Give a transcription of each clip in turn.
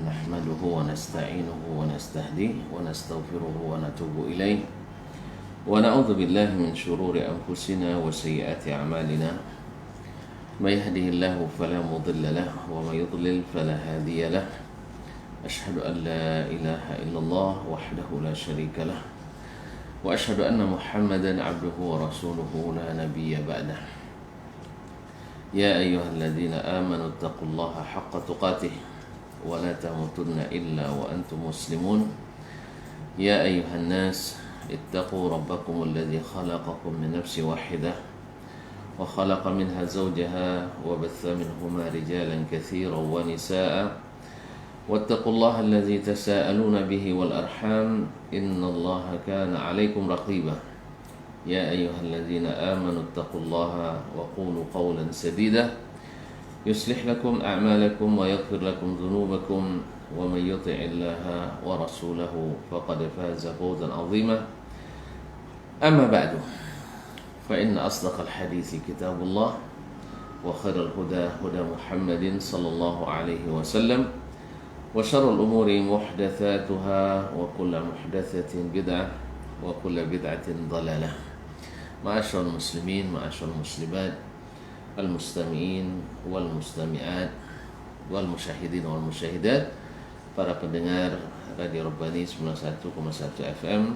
نحمده ونستعينه ونستهديه ونستغفره ونتوب إليه ونعوذ بالله من شرور أنفسنا وسيئات أعمالنا من يهده الله فلا مضل له ومن يضلل فلا هادي له أشهد أن لا إله إلا الله وحده لا شريك له وأشهد أن محمدا عبده ورسوله لا نبي بعده يا أيها الذين آمنوا اتقوا الله حق تقاته ولا تموتن إلا وأنتم مسلمون يا أيها الناس اتقوا ربكم الذي خلقكم من نفس واحدة وخلق منها زوجها وبث منهما رجالا كثيرا ونساء واتقوا الله الذي تساءلون به والأرحام إن الله كان عليكم رقيبا يا أيها الذين آمنوا اتقوا الله وقولوا قولا سديدا يصلح لكم أعمالكم ويغفر لكم ذنوبكم ومن يطع الله ورسوله فقد فاز فوزا عظيما أما بعد فإن أصدق الحديث كتاب الله وخير الهدى هدى محمد صلى الله عليه وسلم وشر الأمور محدثاتها وكل محدثة بدعة وكل بدعة ضلالة. Ma'asyiral muslimin, ma'asyiral muslimat, al-mustami'in wal mustami'at wal musyahidin wal musyahidat, para pendengar Radio Rabbani 91,1 FM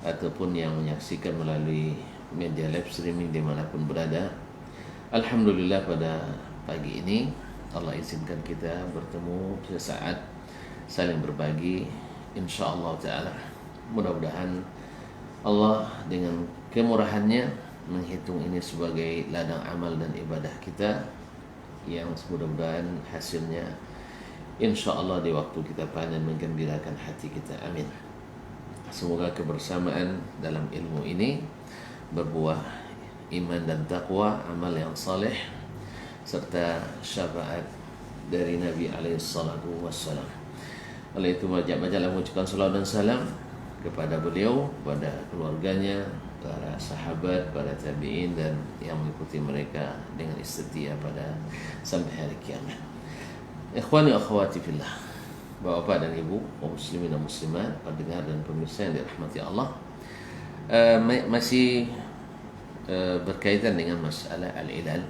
ataupun yang menyaksikan melalui media live streaming dimanapun berada. Alhamdulillah pada pagi ini Allah izinkan kita bertemu sesaat saling berbagi, insyaallah ta'ala. Mudah-mudahan Allah dengan kemurahannya menghitung ini sebagai ladang amal dan ibadah kita yang mudah-mudahan hasilnya insyaallah di waktu kita panen menggembirakan hati kita. Amin. Semoga kebersamaan dalam ilmu ini berbuah iman dan taqwa, amal yang saleh serta syafaat dari Nabi alaihi salatu wassalam. Oleh itu baca-bacalah mengucapkan salawat dan salam kepada beliau, kepada keluarganya, para sahabat, para tabi'in dan yang mengikuti mereka dengan setia pada sampai hari kiamat. Ikhwani akhwati fillah, Bapak dan Ibu, kaum muslimin dan muslimat, pendengar dan pemirsa yang dirahmati Allah, masih berkaitan dengan masalah al-ilal,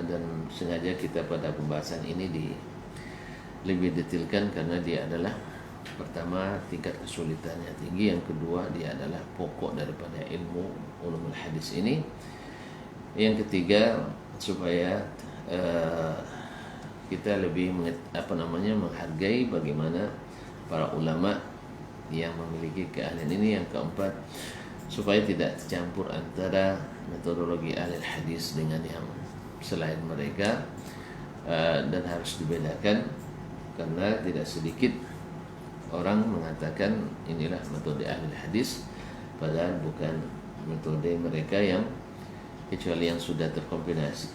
dan sengaja kita pada pembahasan ini lebih detailkan karena dia adalah pertama tingkat kesulitannya tinggi, yang kedua dia adalah pokok daripada ilmu ulumul hadis ini, yang ketiga supaya kita lebih menghargai bagaimana para ulama yang memiliki keahlian ini, yang keempat supaya tidak tercampur antara metodologi ahli hadis dengan yang selain mereka, dan harus dibedakan karena tidak sedikit orang mengatakan inilah metode ahli hadis padahal bukan metode mereka, yang kecuali yang sudah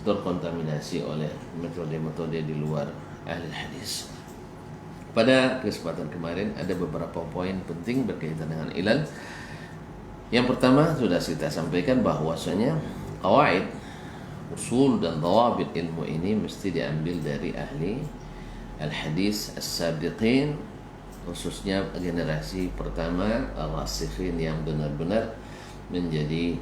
terkontaminasi oleh metode-metode di luar ahli hadis. Pada kesempatan kemarin ada beberapa poin penting berkaitan dengan ilal. Yang pertama sudah kita sampaikan bahwasanya qawaid, usul dan dhawabit ilmu ini mesti diambil dari ahli al-hadis as-sabiqin, khususnya generasi pertama al-rasikhin yang benar-benar menjadi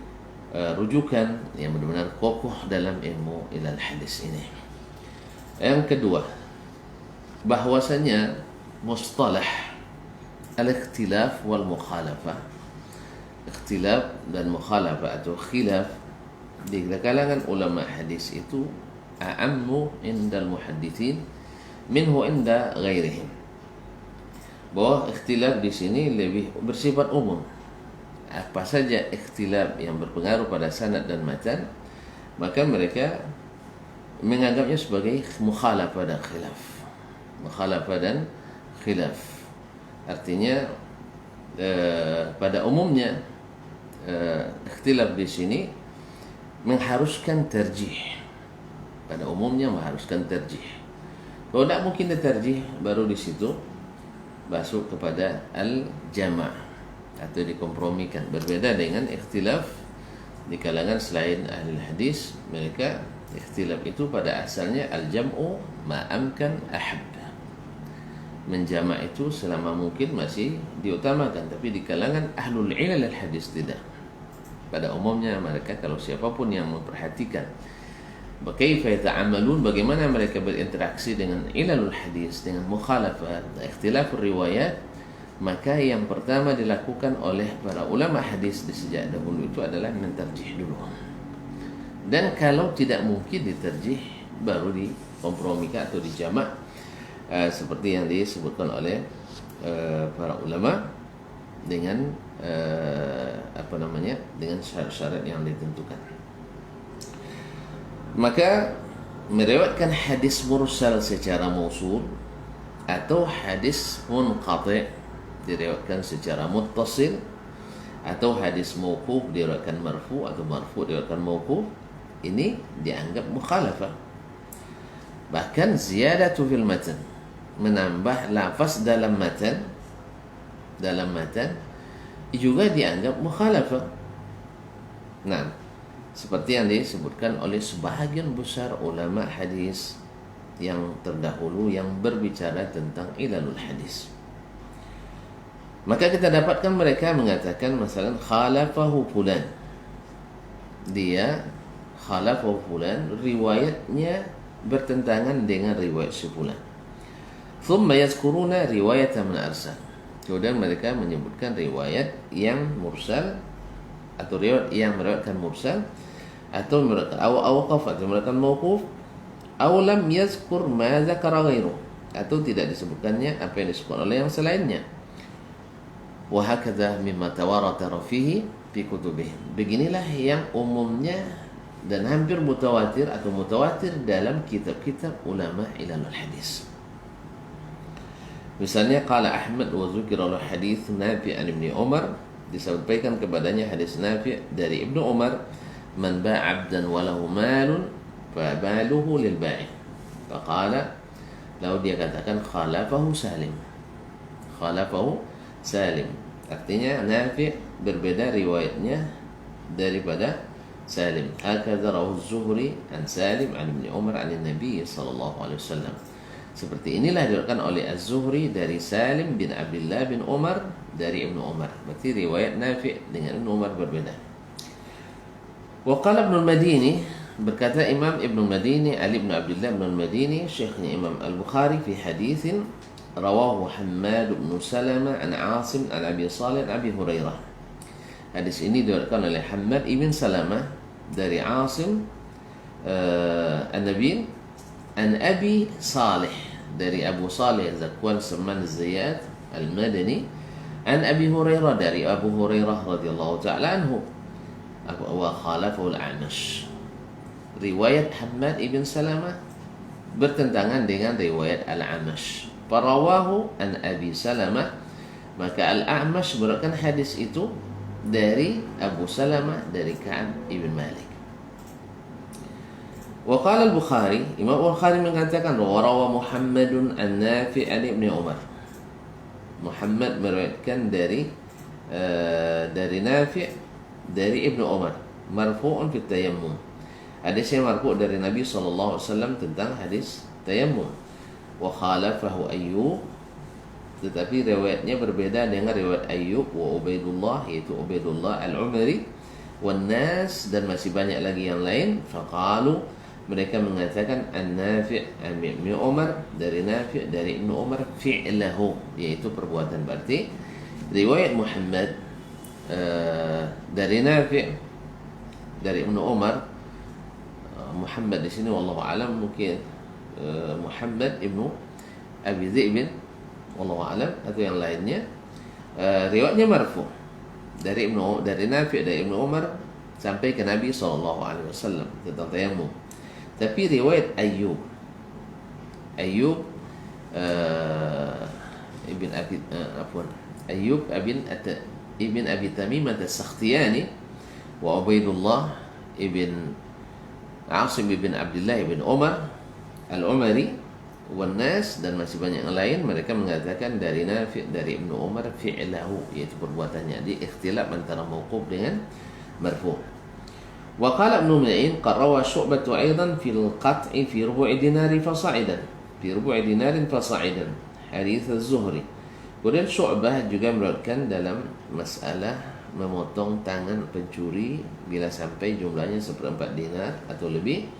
rujukan yang benar-benar kokoh dalam ilmu ilal hadis ini. Yang kedua, bahwasanya mustalah al-ikhtilaf wal mukhalafah, ikhtilaf dan mukhalafah atau khilaf di kalangan ulama hadis itu a'ammu indal muhaddithin minhu inda ghairihim. Bahwa ikhtilaf di sini lebih bersifat umum. Apa saja ikhtilaf yang berpengaruh pada sanad dan matan, maka mereka menganggapnya sebagai mukhalafah dan khilaf. Mukhalafah dan khilaf. Artinya pada umumnya ikhtilaf di sini mengharuskan tarjih. Pada umumnya mengharuskan tarjih. Kalau tidak mungkin tarjih, baru di situ masuk kepada al-jama' atau dikompromikan. Berbeda dengan ikhtilaf di kalangan selain ahli hadis, mereka ikhtilaf itu pada asalnya al-jam'u ma amkan ahab. menjamak itu selama mungkin masih diutamakan, tapi di kalangan ahlul ilal hadis tidak. Pada umumnya mereka, kalau siapapun yang memperhatikan kaifa yata'amalun, bagaimana mereka berinteraksi dengan ilalul hadis, dengan mukhalafat, ikhtilafur riwayat, maka yang pertama dilakukan oleh para ulama hadis di sejak dahulu itu adalah mentarjih dulu. Dan kalau tidak mungkin diterjih, baru dikompromikan atau dijamak, seperti yang disebutkan oleh para ulama dengan dengan syarat-syarat yang ditentukan. Maka meriwayatkan hadis mursal secara mausul atau hadis munqati' diriwayatkan secara muttasil, atau hadis mauquf diriwayatkan marfu', atau marfu' diriwayatkan mauquf, ini dianggap mukhalafah. Bahkan ziyadatu fil matan, menambah lafaz dalam matan juga dianggap mukhalafah. Nah, seperti yang disebutkan oleh sebahagian besar ulama hadis yang terdahulu yang berbicara tentang ilalul hadis. Maka kita dapatkan mereka mengatakan masalah khalafahu fulan, dia khalafahu fulan, riwayatnya bertentangan dengan riwayat si fulan. Thumma yazkuruna riwayatan min arsal, kemudian mereka menyebutkan riwayat yang mursal, atau riwayat yang meriwayatkan mursal, atau meriwayatkan awqaf, atau meriwayatkan mauquf, aw lam yazkur ma dzakara ghairu, atau tidak disebutkannya apa yang disebutkan oleh yang selainnya. Wa hakadha mimma tawaratara fihi fi kutubihim, beginilah yang umumnya dan hampir mutawatir atau mutawatir dalam kitab-kitab ulama ilalul hadis. Misalnya qala Ahmad wa dzukira hadits Nafi' an Ibnu Umar, disampaikan kepadanya hadis Nafi' dari Ibnu Umar, man ba'a 'abdan wa lahu malun fa baluhu lil ba'i. Faqala, lalu dia katakan khalafahu Salim. Khalafahu Salim, artinya Nafi' berbeda riwayatnya daripada Salim. Hakadha rawahu Az-Zuhri an Salim an Ibnu Umar an Nabi sallallahu alaihi wasallam. Seperti inilah diriwayatkan oleh Az-Zuhri dari Salim bin Abdullah bin Umar dari Ibnu Umar. Berarti riwayat Nafi' dengan Ibnu Umar berbeda. Wa qala Ibnu al-Madini, berkata Imam Ibnu al-Madini, Ali bin Abdullah bin al-Madini, syekhnya Imam Al-Bukhari, fi haditsin rawahu Hammad bin Salama an Asim an Abi Salih an Abi Hurairah. Hadis ini diriwayatkan oleh Hammad ibn Salamah dari Asim an-Nabi an Abi Salih, dari Abu Salih Zakwan Saman Ziyad al-Madani, an Abi Hurairah, dari Abu Hurairah radhiyallahu ta'ala anhu, wa khalafahu al-A'mash. Riwayat Hammad ibn Salamah bertentangan dengan riwayat al-A'mash. Farawahu an Abi Salamah, maka al-A'mash meriwayatkan hadis itu dari Abu Salamah dari Ka'ab ibn Malik. Wa qala al-Bukhari, Imam Al-Bukhari mengatakan rawa Muhammadun an-Nafi' an Ibnu Umar. Muhammad meriwayatkan dari Nafi' dari Ibnu Umar, marfu'un fi tayammum. Hadis yang marfu' dari Nabi sallallahu alaihi wasallam tentang hadis tayammum. Wa khalafahu Ayyub, tetapi riwayatnya berbeda dengan riwayat Ayyub wa Ubaidullah, yaitu Ubaidullah al-Umari, wan nas, dan masih banyak lagi yang lain. Faqalu, mereka mengatakan an-Nafi' an Ibnu Umar, dari Nafi' dari Ibnu Umar, fi'lahu, yaitu perbuatan. Berarti riwayat Muhammad dari Nafi' dari Ibnu Umar, Muhammad di sini wallahu alam mungkin Muhammad ibnu Abi Dhi'b wallahu alam, atau yang lainnya, riwayatnya marfu' dari Nafi' dari Ibnu Umar sampai ke Nabi sallallahu alaihi wasallam tentang tayammum. Tapi riwayat Ayyub ibn Abi Ayyub ibn Abi Tamimah as-Sakhtiyani wa Ubaidullah ibn Asim ibn Abdullah ibn Umar al-Umari wan nas, dan masih banyak yang lain, mereka mengatakan dari Nafi' dari Ibnu Umar fi'lahu, yaitu perbuatannya. Di ikhtilaf antara mauquf dengan marfu'. Wa qala Ibnu Ma'in qarawa Syu'bah aidan fil qat'i fi rubu' dinari fasa'idan, fi rubu' dinarin fasa'idan. hadis Az-Zuhri. Kemudian Syu'bah juga meriwayatkan dalam masalah memotong tangan pencuri bila sampai jumlahnya 1/4 dinar atau lebih.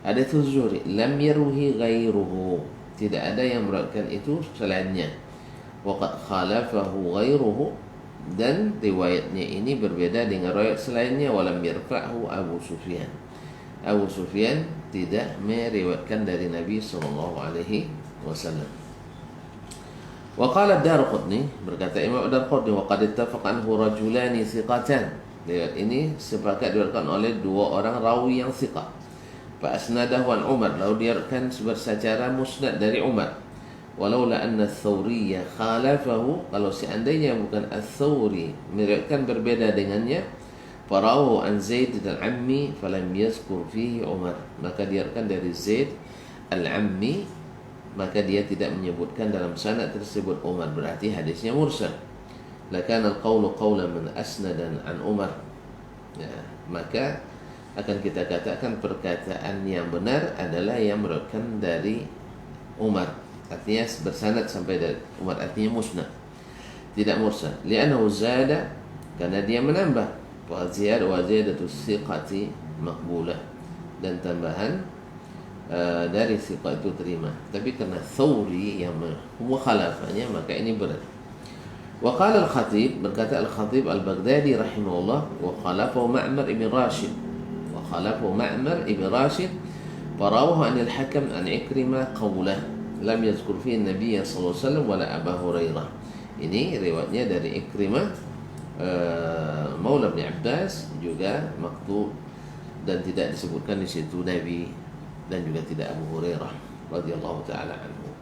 Hadis Az-Zuhri, lam yarwihi ghairuhu, tidak ada yang meriwayatkan itu selainnya. Waqad khalafahu ghairuhu, dan riwayatnya ini berbeda dengan riwayat selainnya. Walam yarfa'hu Abu Sufyan, Abu Sufyan tidak meriwayatkan dari Nabi sallallahu alaihi wasallam. Wa qala Ad-Darqutni, berkata Imam Ad-Darqutni, wa qad ittafaqa anhu rajulani thiqatan, riwayat ini sepakat diriwayatkan oleh dua orang rawi yang thiqah. Fa asnadahu an Umar, lalu diriwayatkan secara musnad dari Umar. Walaula anna Ats-Tsauri khalafahu, kalau seandainya bukan Ats-Tsauri meriwayatkan berbeda dengannya, farahu an Zaid al-Ammi falam yazkur fihi Umar, maka diriwayatkan dari Zaid al-Ammi, maka dia tidak menyebutkan dalam sanad tersebut Umar, berarti hadisnya mursal. Lakana al-qawlu qawlan man asnadan an Umar, ya, maka akan kita katakan perkataan yang benar adalah yang meriwayatkan dari Umar, artinya bersanad sampai dari Umar, artinya musnad, tidak mursal. Li'annahu zada, karena dia menambah, wa ziyadatu thiqati maqbulah, dan tambahan dari thiqah itu terima. Tapi karena Thawri yang mukhalafahnya, maka ini berat. Wa qala al-Khatib, berkata al-Khatib al-Baghdadi rahimahullah, wa khalafahu Ma'mar ibn Rashid, wa khalafahu Ma'mar ibn Rashid farawahu an al-Hakam an Ikrimah qawlah lam yazkur fihi an-nabiy sallallahu alaihi wasallam wala Abu Hurairah. Ini riwayatnya dari Ikrimah Maula bin Abbas, juga maktub, dan tidak disebutkan di situ Nabi dan juga tidak Abu Hurairah radhiyallahu taala anhu.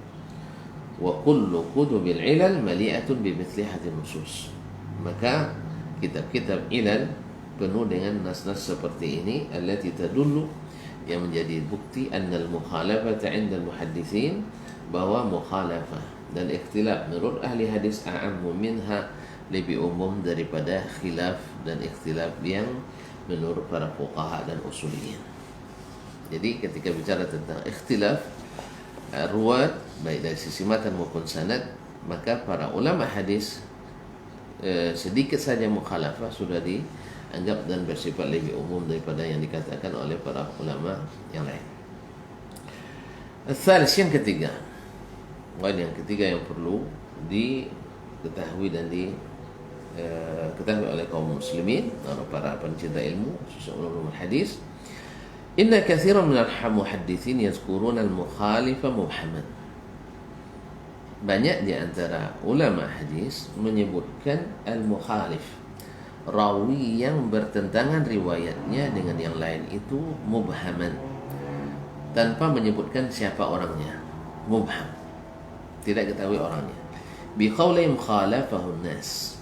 Wa kullu kutubil ilal mali'atun bimithli hadhihi nusus. Maka kitab-kitab ilal penuh dengan nas-nas seperti ini, allati tadullu, yang menjadi bukti annal mukhalafata 'inda al-muhadditsin, bahwa mukhalafah dan ikhtilaf menurut ahli hadis a'ammu minha, lebih umum daripada khilaf dan ikhtilaf yang menurut para fuqaha dan usuliyin. Jadi ketika bicara tentang ikhtilaf ruwat baik dari sisi matan maupun sanad, maka para ulama hadis sedikit saja mukhalafah sudah dianggap dan bersifat lebih umum daripada yang dikatakan oleh para ulama yang lain. Al-thalith, yang ketiga, yang ketiga yang perlu diketahui dan diketahui oleh kaum muslimin, para pencinta ilmu khususnya ulama hadis, inna katsiran minal muhadditsin yazkuruna al-mukhalifa mubhaman. Banyak di antara ulama hadis menyebutkan al-mukhalif, rawi yang bertentangan riwayatnya dengan yang lain, itu mubhaman, tanpa menyebutkan siapa orangnya. Mubham, tidak ketahui orangnya. Bi qaulihim khalafahu an-nas,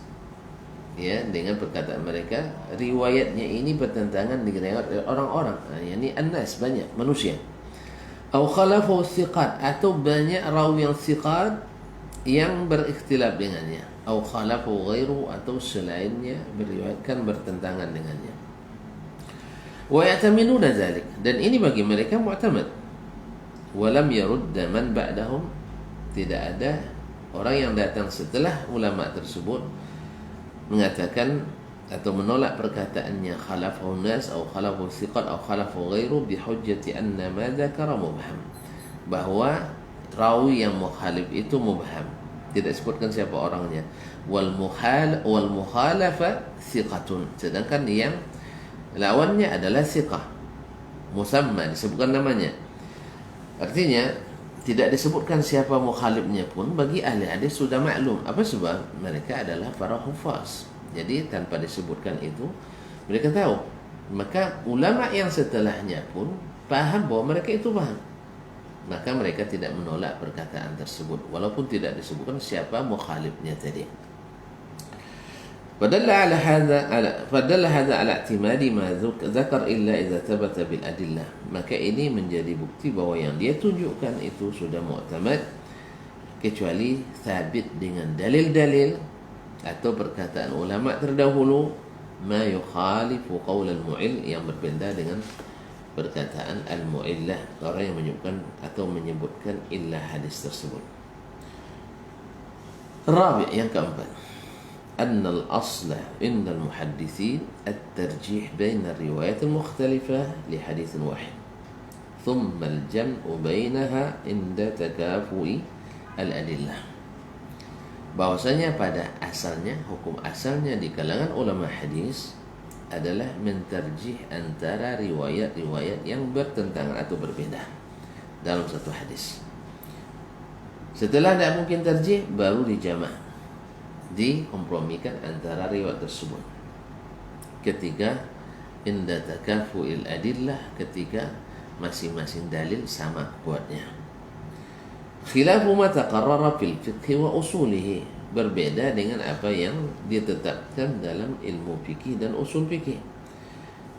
ya, dengan perkataan mereka riwayatnya ini bertentangan dengan orang-orang, yakni an-nas, banyak manusia. Atau khalafahu thiqat, atau banyak rawi yang thiqat yang berikhtilaf dengannya. Atau khalafahu ghairu, atau selainnya beriwayatkan bertentangan dengannya. Wa ya'taminuna dzalik, dan ini bagi mereka mu'tamad. Wa lam yarudda man ba'dahum, tidak ada orang yang datang setelah ulama tersebut mengatakan atau menolak perkataannya khalafahu nas atau khalafahu thiqat atau khalafahu ghairu bihujjati anna ma dzakara mubham, bahwa rawi yang mukhalif itu mubham, tidak disebutkan siapa orangnya. Wal mukhalafa thiqatun, sedangkan yang lawannya adalah thiqah musamma, disebutkan namanya. Artinya tidak disebutkan siapa mukhalifnya pun bagi ahli hadis sudah maklum. Apa sebab? Mereka adalah para hufaz. Jadi tanpa disebutkan itu mereka tahu. Maka ulama yang setelahnya pun paham bahwa mereka itu paham. Maka mereka tidak menolak perkataan tersebut walaupun tidak disebutkan siapa mukhalifnya tadi. Fadalla hadha ala i'timadi ma dzakar illa idza thabata bil adillah. Maka ini menjadi bukti bahwa yang dia tunjukkan itu sudah mu'tamad kecuali sabit dengan dalil-dalil atau perkataan ulama terdahulu, ma yukhalifu qaul al-mu'il, yang berbeda dengan perkataan al-mu'illah, orang yang menyebutkan atau menyebutkan illah hadis tersebut. Rabi', yang keempat, أن الأصل عند المحدثين الترجيح بين الروايات المختلفة لحديث واحد ثم الجمع بينها عند تكافؤ الأدلة. Bahwasanya pada asalnya, hukum asalnya di kalangan ulama hadis adalah mentarjih antara riwayat-riwayat yang bertentangan atau berbeda dalam satu hadis. Setelah tidak mungkin tarjih, baru dijamak, dikompromikan antara riwayat tersebut. Ketiga, inda takafu'il adillah, ketika masing-masing dalil sama kuatnya. Khilafu ma taqarrara fil fiqh wa usulihi, berbeda dengan apa yang ditetapkan dalam ilmu fikih dan usul fikih.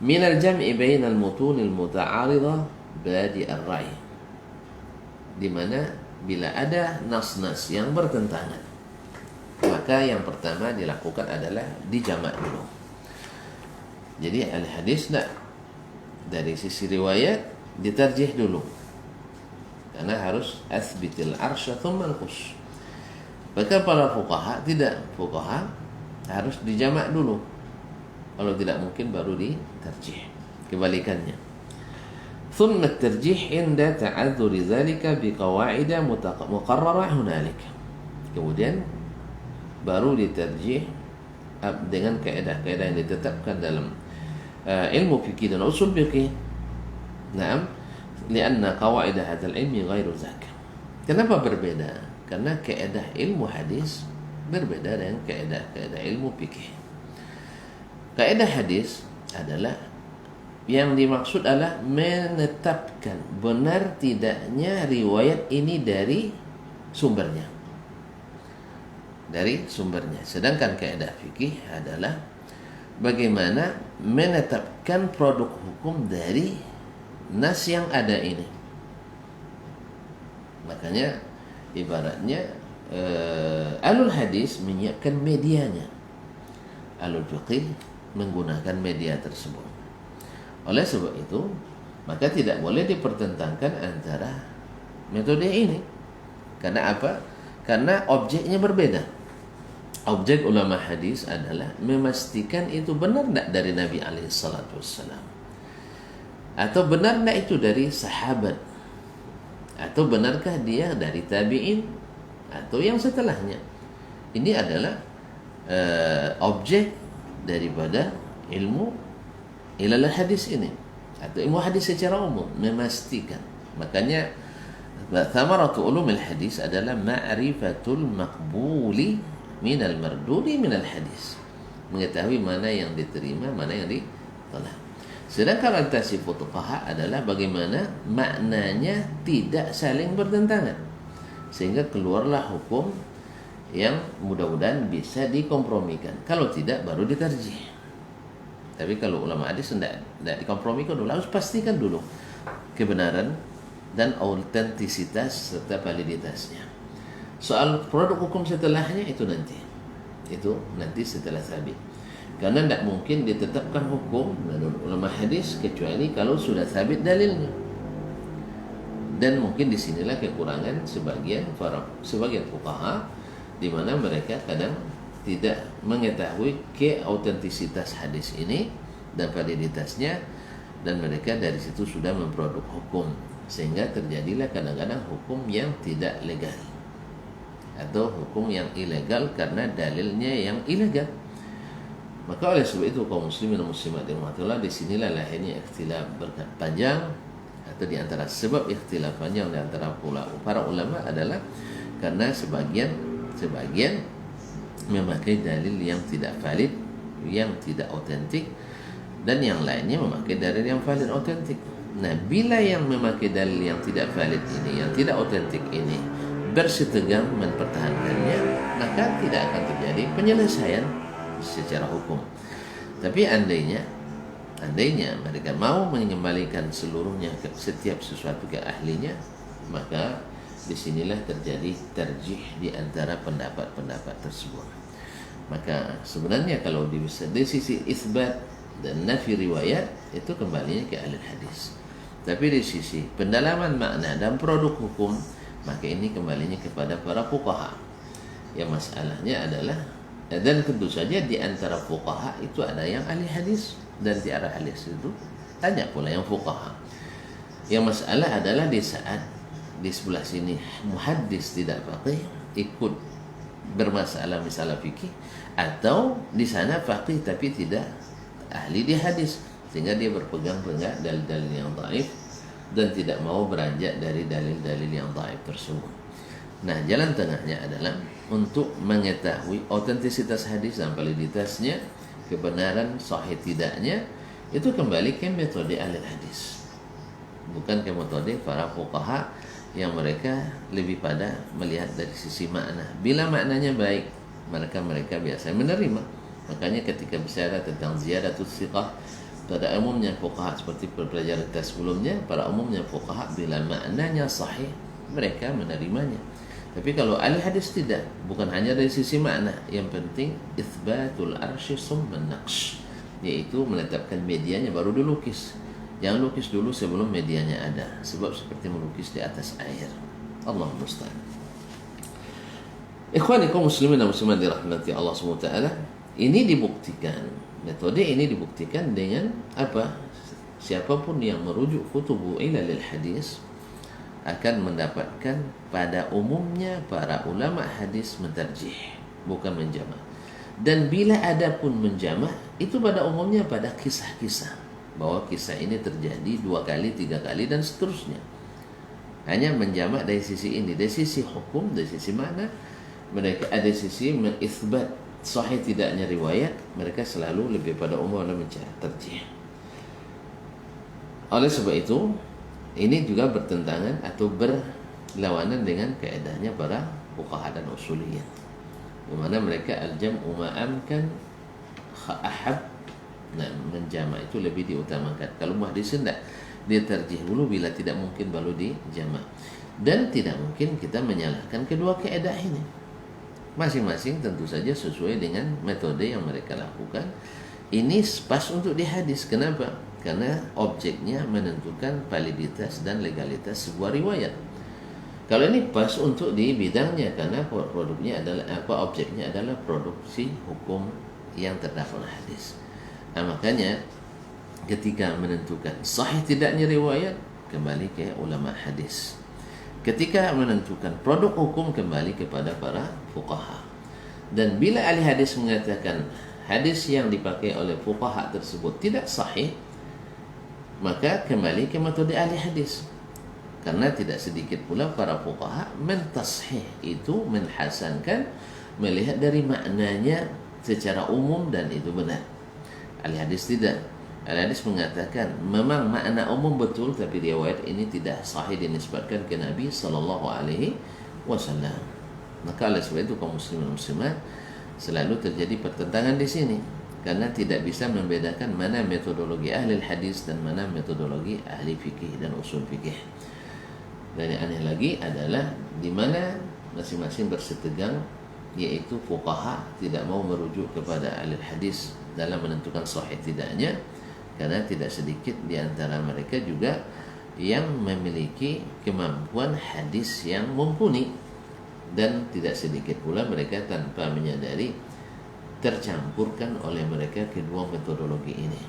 Min al-jam'i bainal mutun al-muta'aridah badi ar-ra'i, di mana bila ada nas-nas yang bertentangan, maka yang pertama dilakukan adalah dijamak dulu. Jadi al-hadis dari sisi riwayat ditarjih dulu, karena harus asbitil arsya thumma al-qus. Maka para fuqaha tidak, fuqaha harus dijamak dulu, kalau tidak mungkin baru ditarjih. Kebalikannya, thumma at-tarjih inda ta'adzuri dzalika biqawaid muqarrarah hunalik, kemudian baru ditarjih dengan kaidah-kaidah yang ditetapkan dalam ilmu fikih dan usul fikih. Naam, lianna qawaid hadzal ilmi ghairu zaka. Kenapa berbeda? Karena kaidah ilmu hadis berbeda dengan kaidah ilmu fikih. Kaidah hadis adalah, yang dimaksud adalah menetapkan benar tidaknya riwayat ini dari sumbernya. Sedangkan kaidah fikih adalah bagaimana menetapkan produk hukum dari nas yang ada ini. Makanya ibaratnya alul hadis menyiapkan medianya, alul fiqih menggunakan media tersebut. Oleh sebab itu, maka tidak boleh dipertentangkan antara metode ini. Karena apa? Karena objeknya berbeda. Objek ulama hadis adalah memastikan itu benar tidak dari Nabi SAW, atau benar tidak itu dari sahabat, atau benarkah dia dari tabi'in atau yang setelahnya. Ini adalah objek daripada ilmu ilal hadis ini, atau ilmu hadis secara umum, memastikan. Makanya thamaratu ulumil hadis adalah ma'rifatul maqbuli minal mardudi minal hadis, mengetahui mana yang diterima, mana yang ditolak. Sedangkan orientasi fuqaha adalah bagaimana maknanya tidak saling bertentangan, sehingga keluarlah hukum yang mudah-mudahan bisa dikompromikan. Kalau tidak, baru ditarjih. Tapi kalau ulama hadis tidak dikompromikan dulu, harus pastikan dulu kebenaran dan autentisitas serta validitasnya. Soal produk hukum setelahnya itu nanti setelah sabit. Karena tidak mungkin ditetapkan hukum menurut ulama hadis kecuali kalau sudah sabit dalilnya. Dan mungkin disinilah kekurangan sebagian fuqaha, di mana mereka kadang tidak mengetahui keautentisitas hadis ini dan validitasnya, dan mereka dari situ sudah memproduk hukum, sehingga terjadilah kadang-kadang hukum yang tidak legal atau hukum yang ilegal karena dalilnya yang ilegal. Maka oleh sebab itu kaum muslimin dan muslimat dirahmatillah, disinilah lahirnya ikhtilaf panjang, atau di antara sebab ikhtilaf panjang di antara para ulama adalah karena sebagian memakai dalil yang tidak valid, yang tidak otentik, dan yang lainnya memakai dalil yang valid otentik. Nah, bila yang memakai dalil yang tidak valid ini, yang tidak otentik ini, bersitegang mempertahankannya, maka tidak akan terjadi penyelesaian secara hukum. Tapi andainya mereka mau mengembalikan seluruhnya setiap sesuatu ke ahlinya, maka disinilah terjadi tarjih di antara pendapat-pendapat tersebut. Maka sebenarnya kalau di sisi isbat dan nafi riwayat itu kembalinya ke ahli hadis. Tapi di sisi pendalaman makna dan produk hukum, maka ini kembalinya kepada para fuqaha. Ya masalahnya adalah, dan tentu saja di antara fuqaha itu ada yang ahli hadis, dan di antara ahli hadis itu tanya pula yang fuqaha. Yang masalah adalah di saat di sebelah sini muhaddis tidak faqih ikut bermasalah misalah fikih, atau di sana faqih tapi tidak ahli di hadis, sehingga dia berpegang pada dalil-dalil yang dhaif dan tidak mau beranjak dari dalil-dalil yang dhaif tersebut. Nah, jalan tengahnya adalah untuk mengetahui otentisitas hadis dan validitasnya, kebenaran sahih tidaknya, itu kembali ke metode ahli hadis, bukan ke metode para fuqaha yang mereka lebih pada melihat dari sisi makna. Bila maknanya baik, mereka biasa menerima. Makanya ketika bicara tentang ziyadatus thiqah, pada umumnya fuqaha seperti pelajaran kita sebelumnya, para umumnya fuqaha bila maknanya sahih mereka menerimanya. Tapi kalau ahli hadis tidak, bukan hanya dari sisi makna, yang penting itsbatul arsy summa naqsh, yaitu menetapkan medianya baru dilukis. Jangan lukis dulu sebelum medianya ada, sebab seperti melukis di atas air. Allah musta'an. Ikhwani kaum muslimin dan muslimat dirahmati Allah SWT, ini dibuktikan, metode ini dibuktikan dengan apa? Siapapun yang merujuk kutubu ilalil hadis akan mendapatkan pada umumnya para ulama hadis mentarjih, bukan menjama'. Dan bila ada pun menjama', itu pada umumnya pada kisah-kisah, bahwa kisah ini terjadi 2 kali, 3 kali dan seterusnya. Hanya menjama' dari sisi ini, dari sisi hukum, dari sisi mana mereka ada sisi mengisbat sahih tidaknya riwayat, mereka selalu lebih pada umum dan mencari terjih. Oleh sebab itu, ini juga bertentangan atau berlawanan dengan kaedahnya para fuqaha dan usuliyyin, di mana mereka al-jam'u ma'amkan ahab. Nah, menjama' itu lebih diutamakan. Kalau muhaddis tidak, dia terjih dulu, bila tidak mungkin baru dijama'. Dan tidak mungkin kita menyalahkan kedua kaedah ini. Masing-masing tentu saja sesuai dengan metode yang mereka lakukan. Ini pas untuk di hadis. Kenapa? Karena objeknya menentukan validitas dan legalitas sebuah riwayat. Kalau ini pas untuk di bidangnya, karena produknya adalah objeknya adalah produksi hukum yang terdapat hadis. Nah, makanya ketika menentukan sahih tidaknya riwayat, kembali ke ulama hadis. Ketika menentukan produk hukum, kembali kepada para fuqaha. Dan bila ahli hadis mengatakan hadis yang dipakai oleh fuqaha tersebut tidak sahih, maka kembali ke metode ahli hadis. Karena tidak sedikit pula para fuqaha mentashih, itu menhasankan, melihat dari maknanya secara umum dan itu benar. Ahli hadis tidak. Ahli hadis mengatakan memang makna umum betul, tapi riwayat ini tidak sahih dinisbatkan ke Nabi sallallahu alaihi wasallam. Maka oleh sebab itu kaum muslimin dan muslimat selalu terjadi pertentangan di sini, karena tidak bisa membedakan mana metodologi ahli hadis dan mana metodologi ahli fikih dan usul fikih. Dan yang aneh lagi adalah di mana masing-masing bersetegang, yaitu fuqaha tidak mau merujuk kepada ahli hadis dalam menentukan sahih tidaknya, karena tidak sedikit di antara mereka juga yang memiliki kemampuan hadis yang mumpuni, dan tidak sedikit pula mereka tanpa menyadari tercampurkan oleh mereka kedua metodologi ini.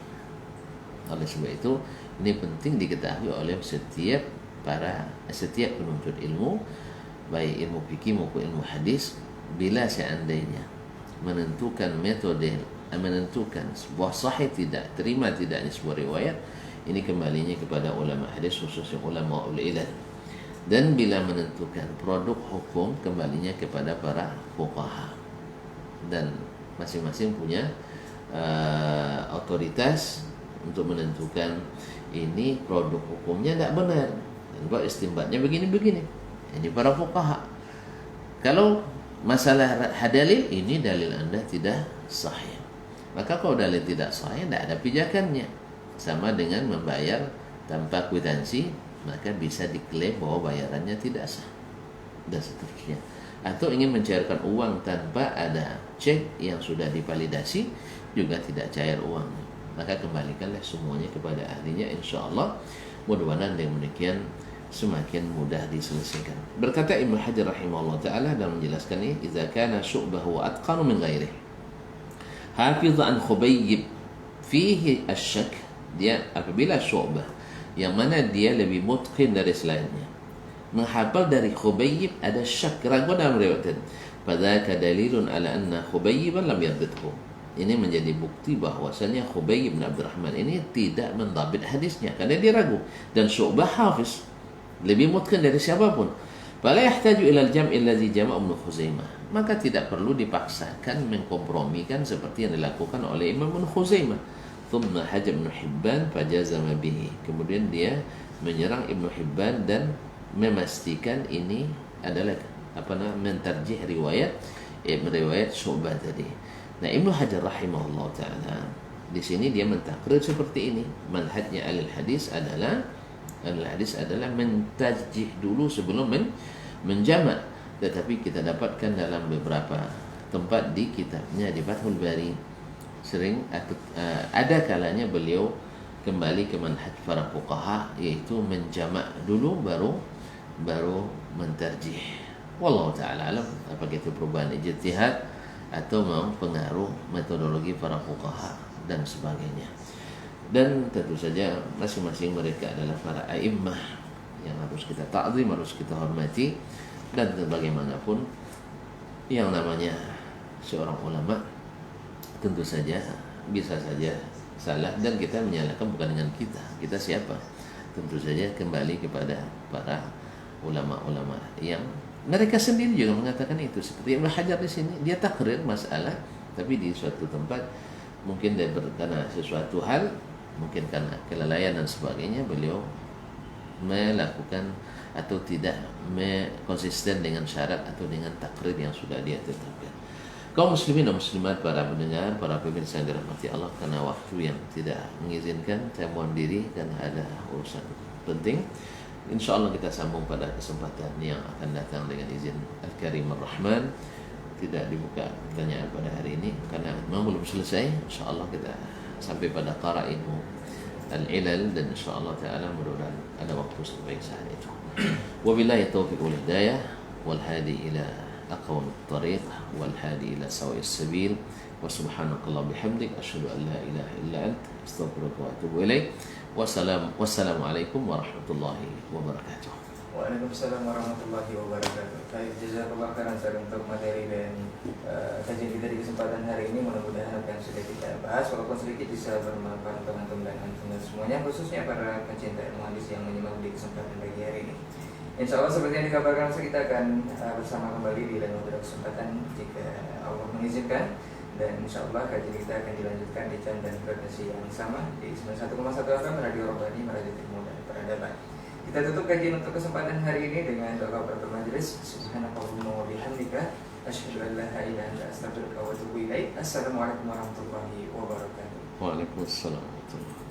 Oleh sebab itu, ini penting diketahui oleh setiap penuntut ilmu, baik ilmu fikih maupun ilmu hadis. Bila seandainya menentukan metode, menentukan sebuah sahih tidak, terima tidaknya sebuah riwayat, ini kembalinya kepada ulama hadis, khususnya ulama ulilal. Dan bila menentukan produk hukum, kembalinya kepada para fuqaha. Dan masing-masing punya otoritas untuk menentukan ini produk hukumnya tidak benar, dan buat istimbatnya begini-begini. Ini para fuqaha. Kalau masalah dalil, ini dalil anda tidak sahih, maka kalau dalil tidak sahih, tidak ada pijakannya. Sama dengan membayar tanpa kwitansi, maka bisa diklaim bahwa bayarannya tidak sah, dan seterusnya. Atau ingin mencairkan uang tanpa ada cek yang sudah divalidasi, juga tidak cair uangnya. Maka kembalikanlah semuanya kepada ahlinya, insya Allah. Mudah-mudahan dengan demikian semakin mudah diselesaikan. Berkata Ibnu Hajar rahimahullah taala dalam menjelaskan ini, "Idza kana syu'bahu atqanu min ghairihi, hafiz an Khubayb fihi asyak." Dia apabila syu'bah yang mana dia lebih mutqin dari selainnya, menghafal dari Khubayb ada syak, keraguan dalam riwayat, fadzaka dalilun ala anna Khubayban lam yardidhu. Ini menjadi bukti bahwasanya Khubayb bin Abdurrahman ini tidak mendabit hadisnya karena dia ragu, dan Syu'bah hafiz, lebih mutqin dari siapapun. Fala yahtaju ila al-jam'i allazi jama'a Ibnu Khuzaimah. Maka tidak perlu dipaksakan mengkompromikan seperti yang dilakukan oleh Imam Ibnu Khuzaimah. Thumma haja Ibnu Hibban fajazama bihi. Kemudian dia menyerang Ibnu Hibban dan memastikan ini adalah mentarjih riwayat Syu'bah tadi. Nah, Ibnu Hajar rahimahullah taala di sini dia mentakrir seperti ini. Manhajnya ahli hadis adalah mentarjih dulu sebelum menjamak. Tetapi kita dapatkan dalam beberapa tempat di kitabnya di Fathul Bari sering ada kalanya beliau kembali ke manhaj para fuqaha, yaitu menjamak dulu baru mentarjih. Wallahu taala alam, apakah itu perubahan ijtihad atau pengaruh metodologi para fuqaha dan sebagainya. Dan tentu saja masing-masing mereka adalah para a'immah yang harus kita ta'zim, harus kita hormati. Dan bagaimanapun yang namanya seorang ulama tentu saja bisa saja salah, dan kita menyalahkan bukan dengan kita siapa, tentu saja kembali kepada para ulama-ulama yang mereka sendiri juga mengatakan itu. Seperti Ibnu Hajar di sini, dia takrir masalah, tapi di suatu tempat mungkin karena sesuatu hal, mungkin karena kelalaian dan sebagainya, beliau melakukan atau tidak konsisten dengan syarat atau dengan takrir yang sudah dia tetapkan. Kaum muslimin dan muslimat, para pendengar, para pemirsa yang dirahmati Allah, karena waktu yang tidak mengizinkan, saya mohon diri karena ada urusan penting. InsyaAllah kita sambung pada kesempatan yang akan datang dengan izin Al-Karim Ar-Rahman. Tidak dibuka pertanyaan pada hari ini karena memang belum selesai. InsyaAllah kita sampai pada qara'inu al-ilal, dan insyaAllah ta'ala mudah-mudahan ada waktu sampai saat itu. Wabillahi taufiq wal hidayah, wal hadi ila aqwam at-tariq, wal hadi ila sawa'is sabil, wa subhanakallah bihamdik, asyhadu an la ilaha illa ant, astaghfiruka wa atubu ilaik. Wassalamualaikum warahmatullahi wabarakatuh. Waalaikumsalam warahmatullahi wabarakatuh. Baik, jazakallah khairan untuk materi dan kajian kita di kesempatan hari ini. Mudah-mudahan apa yang sudah kita bahas walaupun sedikit bisa bermanfaat untuk antum dan antum semuanya, khususnya para pencinta ilmu hadis yang menyimak di kesempatan pagi hari ini. Insya Allah seperti yang dikabarkan, kita akan bersama kembali di lain waktu kesempatan jika Allah mengizinkan. Dan insya Allah kajian kita akan dilanjutkan di jam dan frekuensi yang sama di 91,1 FM Radio Rabbani, Merajut Ilmu dan Peradaban. Kita tutup kajian untuk kesempatan hari ini dengan doa penutup majelis. Subhanakallahumma wa bihamdika, asyhadu an la ilaha illa anta, astaghfiruka wa atubu ilaik. Assalamualaikum warahmatullahi wabarakatuh. Waalaikumsalam warahmatullahi wabarakatuh.